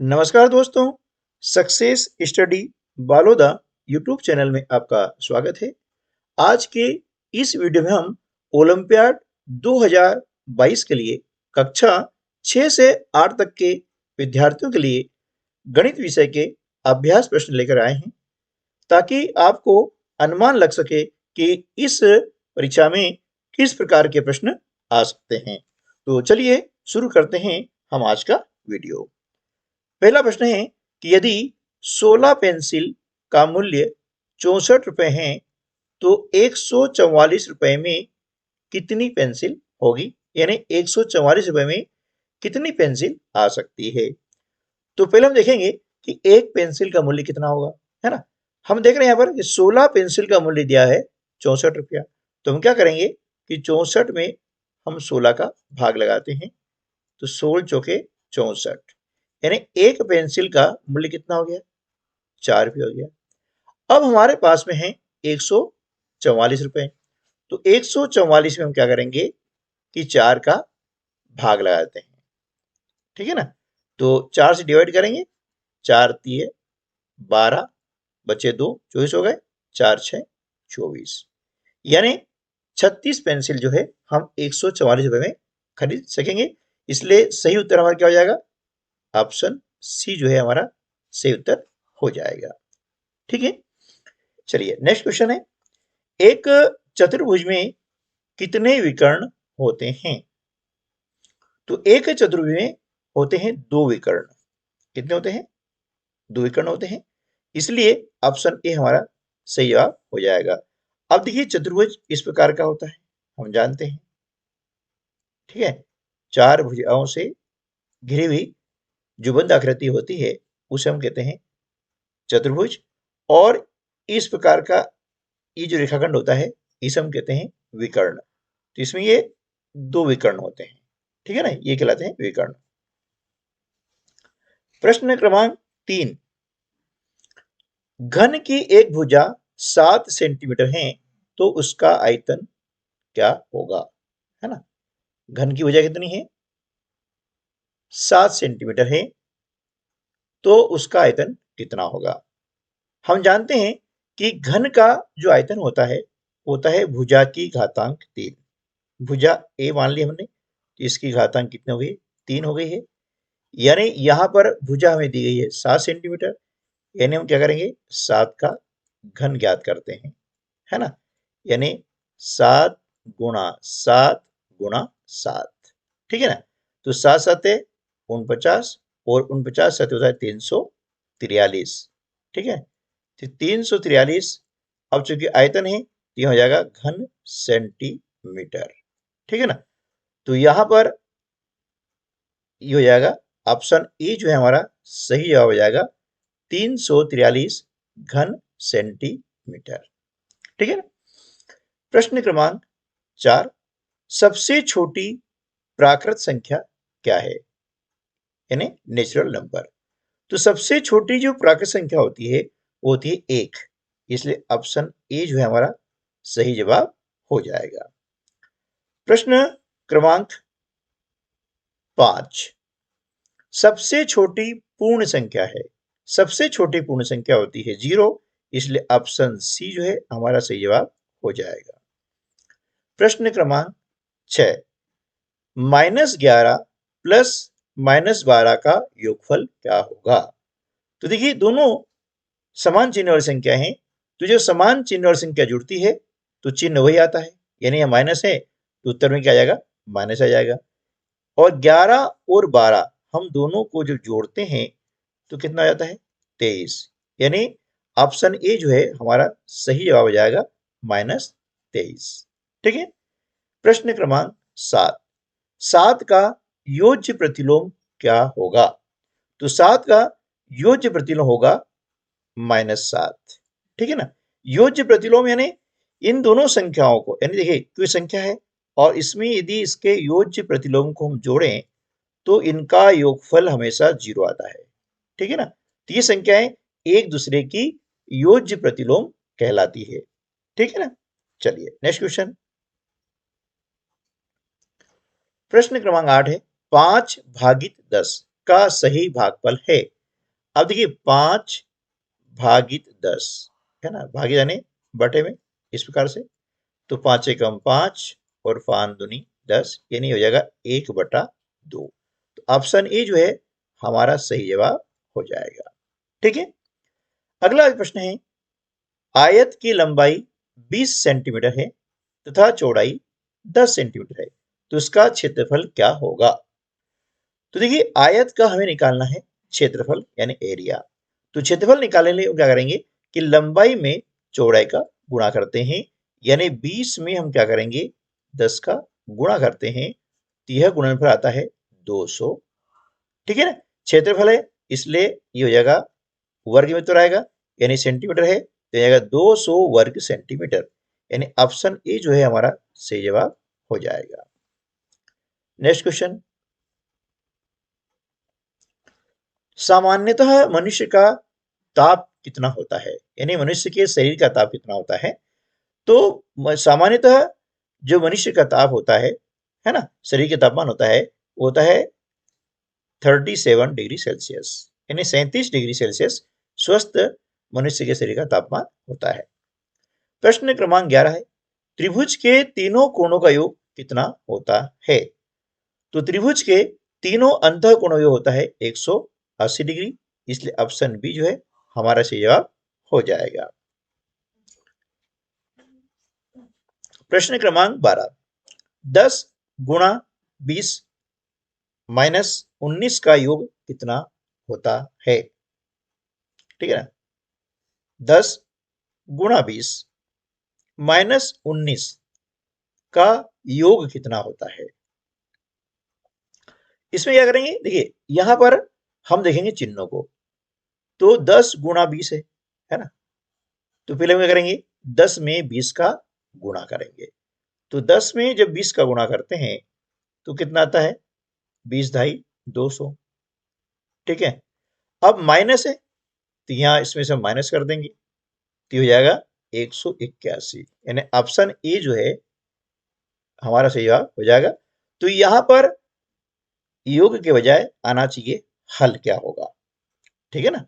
नमस्कार दोस्तों, success study Baloda YouTube channel में आपका स्वागत है। आज के इस वीडियो में हम ओलंपियाड 2022 के लिए कक्षा 6 से 8 तक के विद्यार्थियों के लिए गणित विषय के अभ्यास प्रश्न लेकर आए हैं, ताकि आपको अनुमान लग सके कि इस परीक्षा में किस प्रकार के प्रश्न आ सकते हैं। तो चलिए शुरू करते हैं हम आज का वीडियो। पहला प्रश्न है कि यदि 16 पेंसिल का मूल्य 64 रुपए है तो 144 रुपए में कितनी पेंसिल होगी, यानी 144 रुपए में कितनी पेंसिल आ सकती है। तो पहले हम देखेंगे कि एक पेंसिल का मूल्य कितना होगा, है ना। हम देख रहे हैं यहाँ पर कि 16 पेंसिल का मूल्य दिया है 64 रुपया। तो हम क्या करेंगे कि 64 में हम 16 का भाग लगाते हैं, तो 16 चौके 64, यानी एक पेंसिल का मूल्य कितना हो गया, 4 रुपये हो गया। अब हमारे पास में है 144 रुपए, तो 144 में हम क्या करेंगे कि 4 का भाग लगाते हैं, ठीक है ना। तो 4 से डिवाइड करेंगे, 4 तिये 12, बचे 2, 24 हो गए, 4 6 24, यानी 36 पेंसिल जो है हम 144 रुपए में खरीद सकेंगे। इसलिए सही उत्तर हमारा क्या हो जाएगा, ऑप्शन सी जो है हमारा सही उत्तर हो जाएगा। ठीक है, चलिए नेक्स्ट क्वेश्चन है, एक चतुर्भुज में कितने विकर्ण होते हैं। तो एक चतुर्भुज में होते हैं 2 विकर्ण। कितने होते हैं, 2 विकर्ण होते हैं, इसलिए ऑप्शन ए हमारा सही जवाब हो जाएगा। अब देखिए चतुर्भुज इस प्रकार का होता है, हम जानते हैं, ठीक है। 4 भुजाओं से घिरी हुई जो बंद आकृति होती है उसे हम कहते हैं चतुर्भुज, और इस प्रकार का ये जो रेखाखंड होता है इसे हम कहते हैं विकर्ण। तो इसमें ये 2 विकर्ण होते हैं, ठीक है ना, ये कहलाते हैं विकर्ण। प्रश्न क्रमांक 3, घन की एक भुजा 7 सेंटीमीटर है तो उसका आयतन क्या होगा, है ना। घन की भुजा कितनी है, 7 सेंटीमीटर है, तो उसका आयतन कितना होगा। हम जानते हैं कि घन का जो आयतन होता है भुजा की घातांक 3। भुजा ए मान ली हमने, तो इसकी घातांक कितनी हो गई, 3 हो गई है। यानी यहां पर भुजा हमें दी गई है 7 सेंटीमीटर, यानी हम क्या करेंगे 7 का घन ज्ञात करते हैं, है ना। यानी 7 गुणा 7 गुणा 7, ठीक है ना। तो 7 7 49, और 49 7 होता है 343, ठीक है। तो 343, अब चूंकि आयतन है तो यह हो जाएगा घन सेंटीमीटर, ठीक है ना। तो यहां पर ये हो जाएगा ऑप्शन ए जो है हमारा सही जवाब हो जाएगा 343 घन सेंटीमीटर, ठीक है ना। प्रश्न क्रमांक 4, सबसे छोटी प्राकृत संख्या क्या है, यानी नेचुरल नंबर। तो सबसे छोटी जो प्राकृत संख्या होती है वो होती है 1, इसलिए ऑप्शन ए जो है हमारा सही जवाब हो जाएगा। प्रश्न क्रमांक 5, सबसे छोटी पूर्ण संख्या है। सबसे छोटी पूर्ण संख्या होती है 0, इसलिए ऑप्शन सी जो है हमारा सही जवाब हो जाएगा। प्रश्न क्रमांक 6, -11 प्लस -12 का योगफल क्या होगा। तो देखिए दोनों समान चिन्ह वाली संख्या है, तो जो समान चिन्ह वाली संख्या जुड़ती है तो चिन्ह वही आता है, यानी यह माइनस है तो उत्तर में क्या आ जाएगा, माइनस आ जाएगा। और 11 और 12 हम दोनों को जब जोड़ते हैं तो कितना आ जाता है, 23, यानी ऑप्शन ए जो है हमारा सही जवाब हो जाएगा -23, ठीक है। प्रश्न क्रमांक 7, 7 का योज्य प्रतिलोम क्या होगा। तो 7 का योज्य प्रतिलोम होगा -7, ठीक है ना। योज्य प्रतिलोम यानी इन दोनों संख्याओं को, यानी देखिए कोई संख्या है और इसमें यदि इसके योज्य प्रतिलोम को हम जोड़ें तो इनका योगफल हमेशा 0 आता है, ठीक है ना। तो ये संख्याएं एक दूसरे की योज्य प्रतिलोम कहलाती है, ठीक है ना। चलिए नेक्स्ट क्वेश्चन, प्रश्न क्रमांक 8 है, 5 भागित 10 का सही भागफल है। अब देखिए 5 भागित 10 है ना, भागित यानी बटे में, इस प्रकार से। तो 5 एकम 5 और 5 दूनी 10, यानी हो जाएगा 1/2। तो ऑप्शन ए जो है हमारा सही जवाब हो जाएगा। ठीक है, अगला प्रश्न है, आयत की लंबाई 20 सेंटीमीटर है तथा चौड़ाई 10 सेंटीमीटर है, तो इसका क्षेत्रफल क्या होगा? तो देखिए आयत का हमें निकालना है क्षेत्रफल यानी एरिया। तो क्षेत्रफल निकालने के लिए क्या करेंगे कि लंबाई में चौड़ाई का गुणा करते हैं, यानी 20 में हम क्या करेंगे 10 का गुणा करते हैं, तो यह गुणनफल आता है 200। ठीक है ना, क्षेत्रफल है इसलिए ये हो जाएगा वर्ग में तो रहेगा, यानी सेंटीमीटर है तो जाएगा 200 वर्ग सेंटीमीटर, यानी ऑप्शन ए जो है हमारा सही जवाब हो जाएगा। नेक्स्ट क्वेश्चन, सामान्यतः मनुष्य का ताप कितना होता है, यानी मनुष्य के शरीर का ताप कितना होता है? तो सामान्यतः जो मनुष्य का ताप होता है ना, शरीर का तापमान होता है वो होता है 37 डिग्री सेल्सियस, यानी 37 डिग्री सेल्सियस स्वस्थ मनुष्य के शरीर का तापमान होता है। प्रश्न क्रमांक 11 है, त्रिभुज के तीनों कोणों का योग कितना होता है? तो त्रिभुज के तीनों अंतः कोणों का योग होता है 180 डिग्री, इसलिए ऑप्शन बी जो है हमारा सही जवाब हो जाएगा। प्रश्न क्रमांक 12, 10 गुणा 20 माइनस 19 का योग कितना होता है? ठीक है ना, 10 गुणा 20 माइनस 19 का योग कितना होता है? इसमें क्या करेंगे, देखिए यहां पर हम देखेंगे चिन्हों को। तो 10 गुणा 20 है ना, तो पहले हम क्या करेंगे 10 में 20 का गुणा करेंगे। तो 10 में जब 20 का गुणा करते हैं तो कितना आता है 20 ढाई 200। ठीक है, अब माइनस है तो यहां इसमें से हम माइनस कर देंगे तो हो जाएगा 181, यानी ऑप्शन ए जो है हमारा सही जवाब हो जाएगा। तो यहां पर योग के बजाय आना चाहिए हल क्या होगा। ठीक है ना,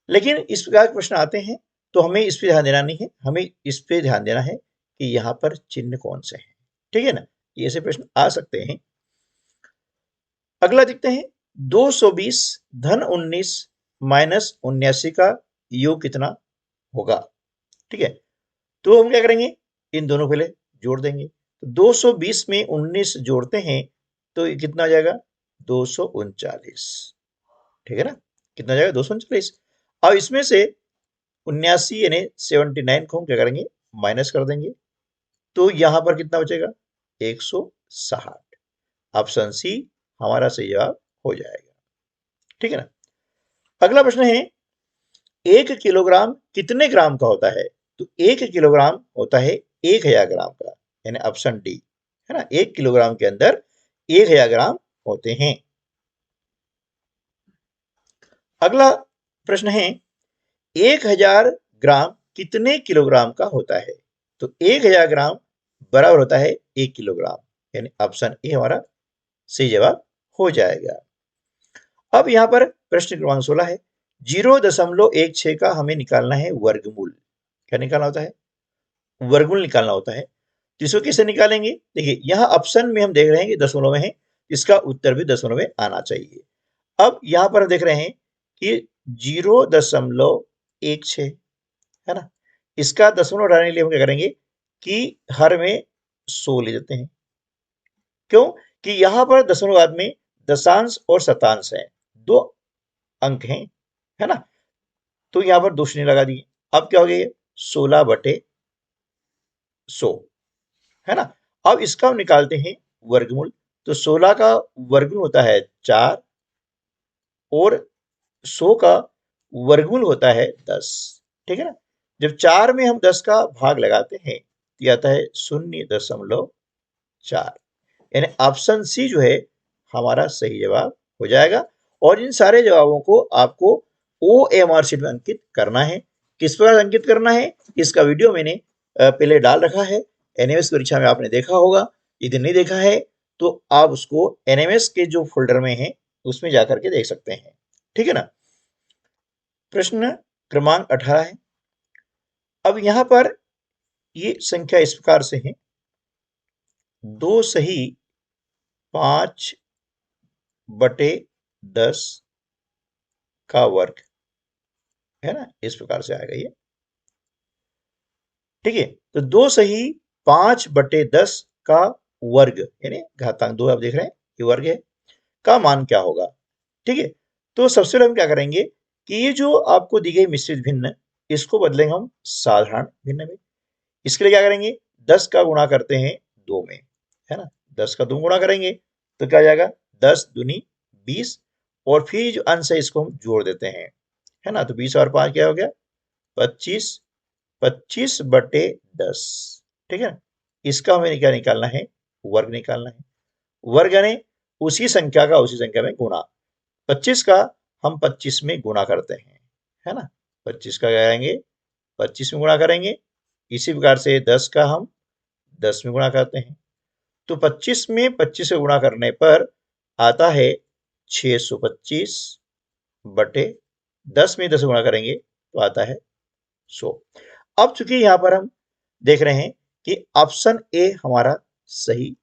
लेकिन इस प्रकार के प्रश्न आते हैं तो हमें इस पे ध्यान देना नहीं है, हमें इस पे ध्यान देना है कि यहाँ पर चिन्ह कौन से हैं। ठीक है ना, ये ऐसे प्रश्न आ सकते हैं। अगला देखते हैं, 220 धन 19 माइनस 79 का योग कितना होगा? ठीक है, तो हम क्या करेंगे इन दोनों को पहले जोड़ देंगे। तो 220 में 19 जोड़ते हैं तो ये कितना आ जाएगा 239। ठीक है ना, कितना जाएगा 239। अब इसमें से 79 यानी 79 को हम क्या करेंगे माइनस कर देंगे, तो यहां पर कितना बचेगा 160। ऑप्शन सी हमारा सही जवाब हो जाएगा। ठीक है ना, अगला प्रश्न है, 1 किलोग्राम कितने ग्राम का होता है? तो 1 किलोग्राम होता है 1000 ग्राम का, यानी ऑप्शन डी है ना, 1 किलोग्राम के अंदर 1000 ग्राम होते हैं। अगला प्रश्न है, 1000 ग्राम कितने किलोग्राम का होता है? तो 1000 ग्राम बराबर होता है 1 किलोग्राम, यानी ऑप्शन ए हमारा सही जवाब हो जाएगा। अब यहां पर प्रश्न क्रमांक 16 है, 0.16 का हमें निकालना है वर्गमूल। क्या निकालना होता है? वर्गमूल निकालना होता है। तो इसको कैसे निकालेंगे? देखिए यहाँ ऑप्शन में हम देख रहे हैं कि दशमलव में है, इसका उत्तर भी दशमलव में आना चाहिए। अब यहाँ पर हम देख रहे हैं कि 0.16 है ना, इसका दशमलव हटाने के लिए हम क्या करेंगे कि हर में 100 ले लेते हैं। क्यों? कि यहां पर दशमलव बाद में दशांश और शतांश है, दो अंक हैं, है ना, तो यहां पर 2 शून्य लगा दिए। अब क्या हो गया 16/100 है ना। अब इसका हम निकालते हैं वर्गमूल। तो 16 का वर्गमूल होता है 4 और 100 का वर्गमूल होता है 10। ठीक है ना, जब 4 में हम 10 का भाग लगाते हैं तो ये आता है 0.4, यानी ऑप्शन सी जो है हमारा सही जवाब हो जाएगा। और इन सारे जवाबों को आपको OMR शीट में अंकित करना है। किस प्रकार अंकित करना है इसका वीडियो मैंने पहले डाल रखा है, एनएमएस परीक्षा में आपने देखा होगा। यदि नहीं देखा है तो आप उसको एनएमएस के जो फोल्डर में है उसमें जाकर के देख सकते हैं। ठीक है ना। प्रश्न क्रमांक 18 है। अब यहां पर ये संख्या इस प्रकार से है, 2 सही 5/10 का वर्ग, है ना, इस प्रकार से आएगा ये। ठीक है, तो 2 सही 5/10 का वर्ग यानी घातांक 2 आप देख रहे हैं ये वर्ग है, का मान क्या होगा। ठीक है, तो सबसे पहले हम क्या करेंगे कि ये जो आपको दी गई मिश्रित भिन्न, इसको बदलेंगे हम साधारण भिन्न में। इसके लिए क्या करेंगे, 10 का गुणा करते हैं 2 में, है ना, 10 का 2 गुणा करेंगे तो क्या आ जाएगा, 10 दूनी 20, और फिर जो अंश है इसको हम जोड़ देते हैं, है ना, तो 20 और 5 क्या हो गया, 25, 25/10। ठीक है, इसका हमें क्या निकालना है, वर्ग निकालना है। वर्ग यानी उसी संख्या का उसी संख्या में गुणा। 25 का हम 25 में गुणा करते हैं, है ना, 25 का क्या करेंगे, 25 में गुणा करेंगे। इसी प्रकार से 10 का हम 10 में गुणा करते हैं, तो 25 में 25 से गुणा करने पर आता है 625/10 में 10 गुणा करेंगे तो आता है 100। अब चूंकि यहां पर हम देख रहे हैं कि ऑप्शन ए हमारा सही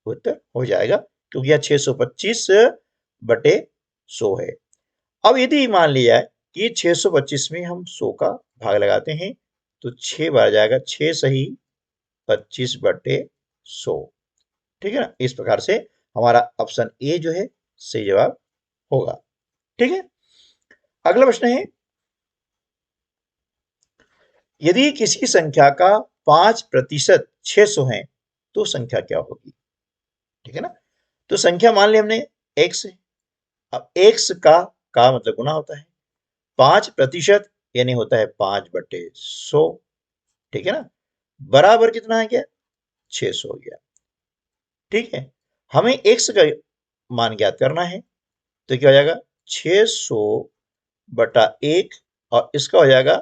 उत्तर हो जाएगा, क्योंकि यह 625/100 है। अब यदि मान लिया कि 625 में हम 100 का भाग लगाते हैं तो 6 बार जाएगा, 6 सही 25/100। ठीक है ना, इस प्रकार से हमारा ऑप्शन ए जो है सही जवाब होगा। ठीक है, अगला प्रश्न है, यदि किसी संख्या का 5% 600 है तो संख्या क्या होगी। ठीक है ना, तो संख्या मान ली हमने x है। अब x का मतलब गुना होता है, 5% यानी होता है 5/100। ठीक है ना, बराबर कितना है, क्या 600 हो गया। ठीक है, हमें x का मान ज्ञात करना है, तो क्या हो जाएगा, 600/1, और इसका हो जाएगा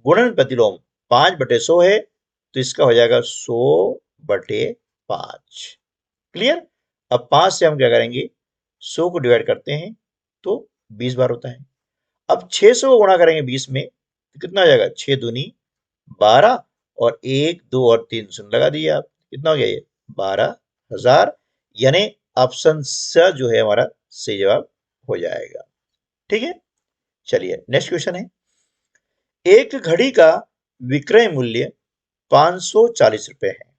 गुणन प्रतिलोम, 5/100 है तो इसका हो जाएगा 100/5। क्लियर। अब 5 से हम क्या करेंगे, 100 को डिवाइड करते हैं तो 20 बार होता है। अब 600 को गुणा करेंगे 20 में तो कितना हो जाएगा, 6 दूनी 12, और 1 2 और 3 शून्य लगा दिए आप, कितना हो गया ये 12,000, यानी ऑप्शन स जो है हमारा सही जवाब हो जाएगा। ठीक है, चलिए नेक्स्ट क्वेश्चन है, एक घड़ी का विक्रय मूल्य 540 रुपए है,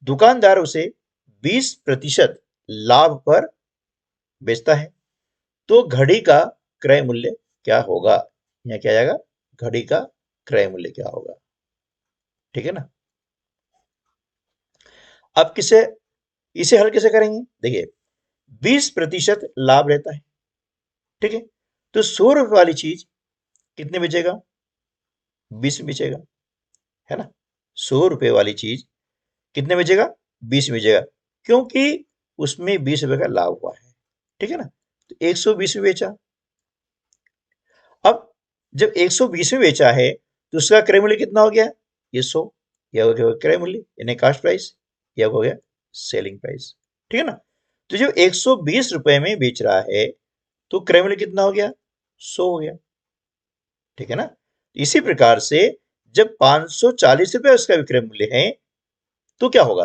दुकानदार उसे 20% लाभ पर बेचता है, तो घड़ी का क्रय मूल्य क्या होगा। यहाँ क्या जाएगा, घड़ी का क्रय मूल्य क्या होगा। ठीक है ना, अब किसे इसे हल कैसे करेंगे, देखिए 20% लाभ रहता है। ठीक है, तो 100 रुपए वाली चीज कितने बेचेगा, 20 में बेचेगा, है ना, 100 रुपए वाली चीज कितने बेचेगा, 20 में बेचेगा, क्योंकि उसमें 20 रुपए का लाभ हुआ है। ठीक है ना, तो 120 में बेचा। अब जब 120 में बेचा है तो उसका क्रय मूल्य कितना हो गया, ये 100, यह हो गया क्रय मूल्य यानी कास्ट प्राइस, यह हो गया सेलिंग प्राइस। ठीक है ना, तो जो 120 रुपए में बेच रहा है तो क्रय मूल्य कितना हो गया, 100 हो गया। ठीक है ना, इसी प्रकार से जब 540 रुपए उसका विक्रय मूल्य है तो क्या होगा,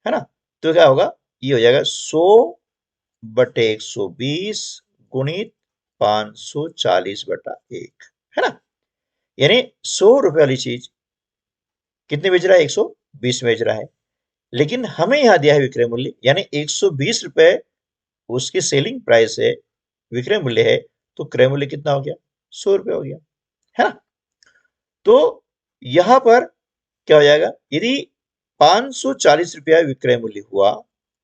है ना, तो क्या होगा, ये हो जाएगा 100/120 गुणित 540/1, है ना, यानी 100 रुपए वाली चीज कितने बेच रहा है, 120 में बेच रहा है, लेकिन हमें यहां दिया है विक्रय मूल्य यानी 120 रुपए उसकी सेलिंग प्राइस है, विक्रय मूल्य है, तो क्रय मूल्य कितना हो गया, 100 रुपए हो गया, है ना। तो यहां पर क्या हो जाएगा, यदि 540 रुपया विक्रय मूल्य हुआ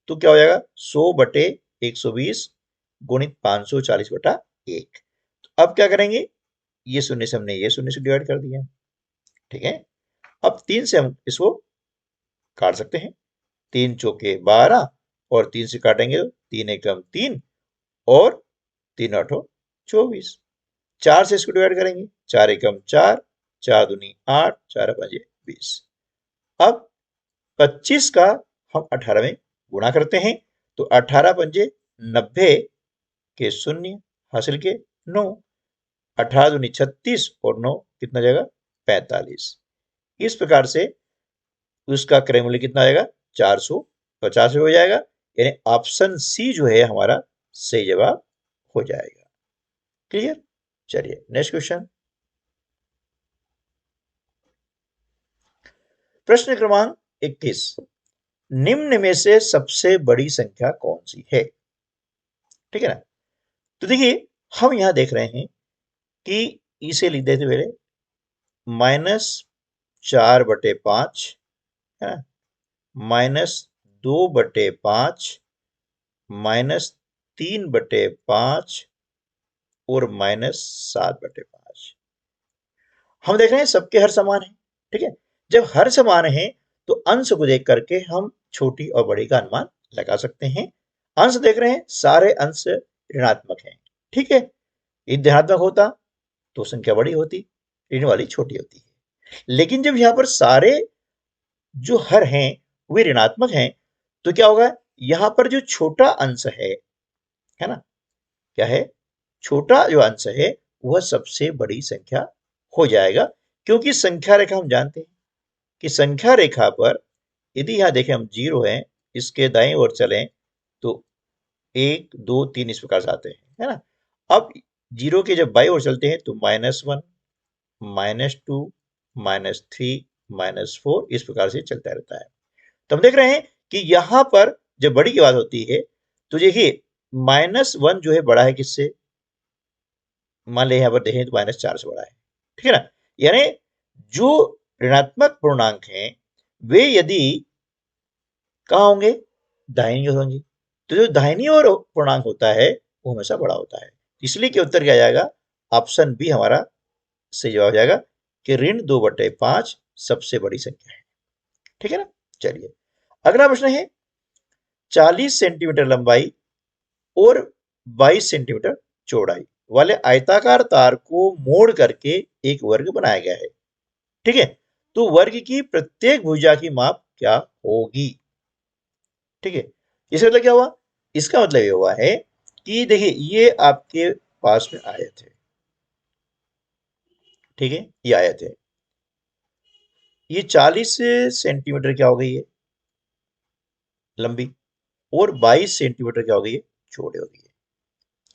तो क्या हो जाएगा, 100/120 गुणित 540/1। तो अब क्या करेंगे, ये शून्य से हमने ये शून्य से डिवाइड कर दिया। ठीक है, अब 3 से हम इसको काट सकते हैं, 3 चौके 12, और 3 से काटेंगे तो 3 एकम 3, और 3 आठों 24, 4 से इसको डिवाइड करेंगे, 4 एकम 4, 4 दूनी 8, 4 पांचे 20। अब 25 का हम 18 में गुणा करते हैं तो 18 पंजे 90 के शून्य, हासिल के 9, 18 दूनी 36 और 9 कितना जाएगा 45। इस प्रकार से उसका क्रय मूल्य कितना आएगा 450 हो जाएगा, यानी ऑप्शन सी जो है हमारा सही जवाब हो जाएगा। क्लियर? चलिए नेक्स्ट क्वेश्चन। प्रश्न क्रमांक 21, निम्न में से सबसे बड़ी संख्या कौन सी है? ठीक है ना। तो देखिए हम यहां देख रहे हैं कि इसे लिख देते पहले -4/5 है ना, -2/5, -3/5 और -7/5। हम देख रहे हैं सबके हर समान है। ठीक है, जब हर समान है तो अंश को देख करके हम छोटी और बड़ी का अनुमान लगा सकते हैं। अंश देख रहे हैं, सारे अंश ऋणात्मक हैं। ठीक है, यदि धनात्मक होता तो संख्या बड़ी होती, ऋण वाली छोटी होती है। लेकिन जब यहां पर सारे जो हर हैं वे ऋणात्मक हैं तो क्या होगा, यहां पर जो छोटा अंश है ना, क्या है, छोटा जो अंश है वह सबसे बड़ी संख्या हो जाएगा। क्योंकि संख्या रेखा हम जानते हैं कि संख्या रेखा पर यदि यहां देखें हम 0 है, इसके दाएं ओर चलें तो 1 2 3 इस प्रकार से आते हैं, है ना। अब 0 के जब बाईं ओर चलते हैं तो -1 -2 -3 -4 इस प्रकार से चलता रहता है। तो हम देख रहे हैं कि यहां पर जब बड़ी की बात होती है तो देखिए -1 जो है बड़ा है किससे, मान लें यहां पर देखें तो -4 से बड़ा है। ठीक है ना, यानी जो ऋणात्मक पूर्णांक हैं वे यदि कहाँ होंगे, दाहिनी ओर होंगे। तो जो दाहिनी ओर पूर्णांक होता है वो हमेशा बड़ा होता है। इसलिए कि उत्तर क्या जाएगा, ऑप्शन बी हमारा सही जवाब जाएगा कि ऋण 2/5 सबसे बड़ी संख्या है। ठीक है ना। चलिए अगला प्रश्न है, 40 सेंटीमीटर लंबाई और 22 सेंटीमीटर चौड़ाई वाले आयताकार तार को मोड़ करके एक वर्ग बनाया गया है। ठीक है, तो वर्ग की प्रत्येक भुजा की माप क्या होगी? ठीक है, इसका मतलब क्या हुआ, इसका मतलब ये हुआ है कि देखिए ये आपके पास में आयत है। ठीक है, ये आयत है, ये 40 सेंटीमीटर क्या हो गई है लंबी और 22 सेंटीमीटर क्या हो गई है चौड़ी हो गई है।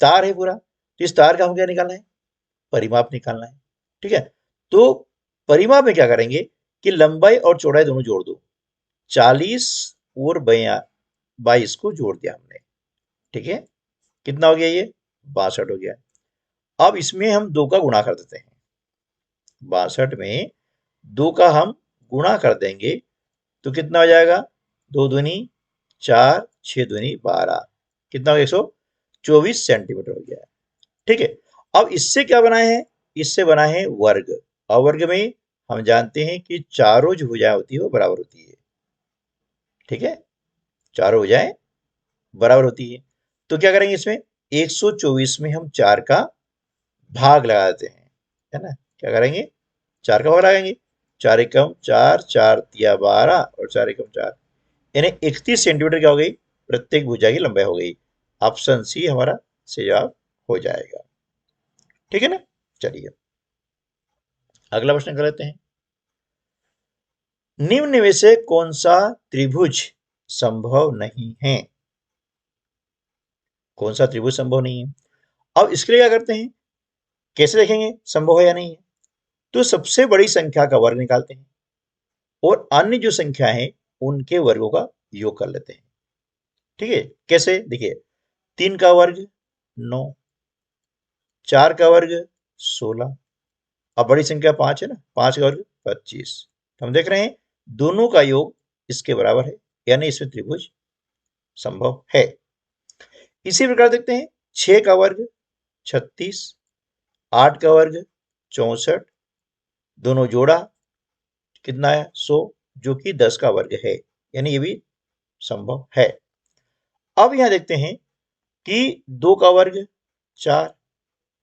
तार है पूरा, तो इस तार का हम क्या निकालना है, परिमाप निकालना है। ठीक है, तो परिमाप में क्या करेंगे कि लंबाई और चौड़ाई दोनों जोड़ दो, 40 और 22 को जोड़ दिया हमने। ठीक है, कितना हो गया ये 62 हो गया। अब इसमें हम 2 का गुणा कर देते हैं, 62 में 2 का हम गुणा कर देंगे तो कितना हो जाएगा, 2 दूनी 4, 6 दूनी 12, कितना हो गया 124 सेंटीमीटर हो गया। ठीक है, अब इससे क्या बनाए हैं, इससे बना है वर्ग, और वर्ग में हम जानते हैं कि चारों जो भुजाएं होती है वो बराबर होती है। ठीक है, चारों भुजाएं बराबर होती है, तो क्या करेंगे इसमें 124 में हम 4 का भाग लगा देते हैं, है ना। क्या करेंगे, 4 का भाग लगाएंगे, 4 एकम 4, 4 तिया 12 और 4 एकम 4, यानी 31 सेंटीमीटर क्या हो गई प्रत्येक भुजा की लंबाई हो गई। ऑप्शन सी हमारा सही जवाब हो जाएगा। ठीक है ना। चलिए अगला प्रश्न कर लेते हैं, निम्न में से कौन सा त्रिभुज संभव नहीं है? कौन सा त्रिभुज संभव नहीं है? अब इसके लिए क्या करते हैं, कैसे देखेंगे संभव है या नहीं है, तो सबसे बड़ी संख्या का वर्ग निकालते हैं और अन्य जो संख्या है उनके वर्गों का योग कर लेते हैं। ठीक है, कैसे, देखिए 3 का वर्ग 9, 4 का वर्ग 16, अब बड़ी संख्या 5 है ना, 5 का वर्ग 25। तो हम देख रहे हैं दोनों का योग इसके बराबर है, यानी इसमें त्रिभुज संभव है। इसी प्रकार देखते हैं 6 का वर्ग 36, 8 का वर्ग 64, दोनों जोड़ा कितना है 100, जो कि 10 का वर्ग है, यानी ये भी संभव है। अब यहां देखते हैं कि 2 का वर्ग 4,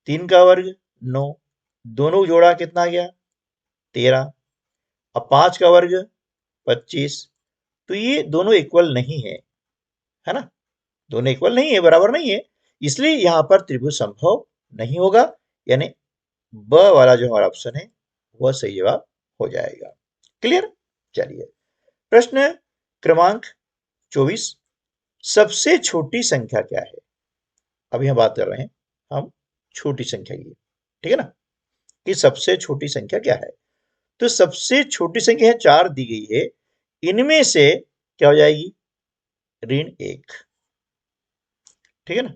3 का वर्ग 9, दोनों जोड़ा कितना आ गया 13, अब 5 का वर्ग 25, तो ये दोनों इक्वल नहीं है, है ना, दोनों इक्वल नहीं है, बराबर नहीं है। इसलिए यहां पर त्रिभुज संभव नहीं होगा, यानी ब वाला जो हमारा ऑप्शन है वह सही जवाब हो जाएगा। क्लियर? चलिए प्रश्न क्रमांक 24, सबसे छोटी संख्या क्या है? अभी हम बात कर रहे हैं हम छोटी संख्या की, ठीक है ना, कि सबसे छोटी संख्या क्या है। तो सबसे छोटी संख्या है 4 दी गई है, इनमें से क्या हो जाएगी? ऋण 1, ठीक है ना,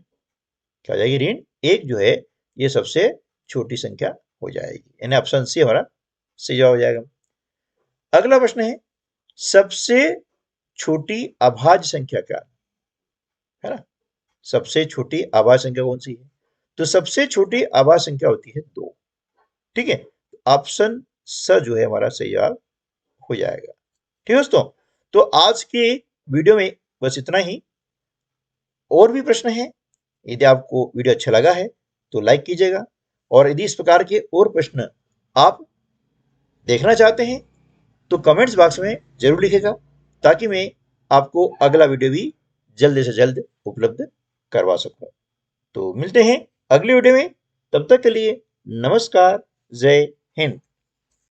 क्या हो जाएगी? ऋण 1 जो है ये सबसे छोटी संख्या हो जाएगी, यानी ऑप्शन सी हमारा सही जवाब हो जाएगा। अगला प्रश्न है सबसे छोटी अभाज्य संख्या क्या है ना, सबसे छोटी अभाज्य संख्या कौन सी है? तो सबसे छोटी अभाज्य संख्या होती है 2, ठीक है, ऑप्शन स जो है हमारा सही जवाब हो जाएगा। ठीक है दोस्तों, तो आज के वीडियो में बस इतना ही। और भी प्रश्न हैं, यदि आपको वीडियो अच्छा लगा है तो लाइक कीजिएगा, और यदि इस प्रकार के और प्रश्न आप देखना चाहते हैं तो कमेंट्स बॉक्स में जरूर लिखिएगा, ताकि मैं आपको अगला वीडियो भी जल्द से जल्द उपलब्ध करवा सकूं। तो मिलते हैं अगले वीडियो में, तब तक के लिए नमस्कार, जय हिंद।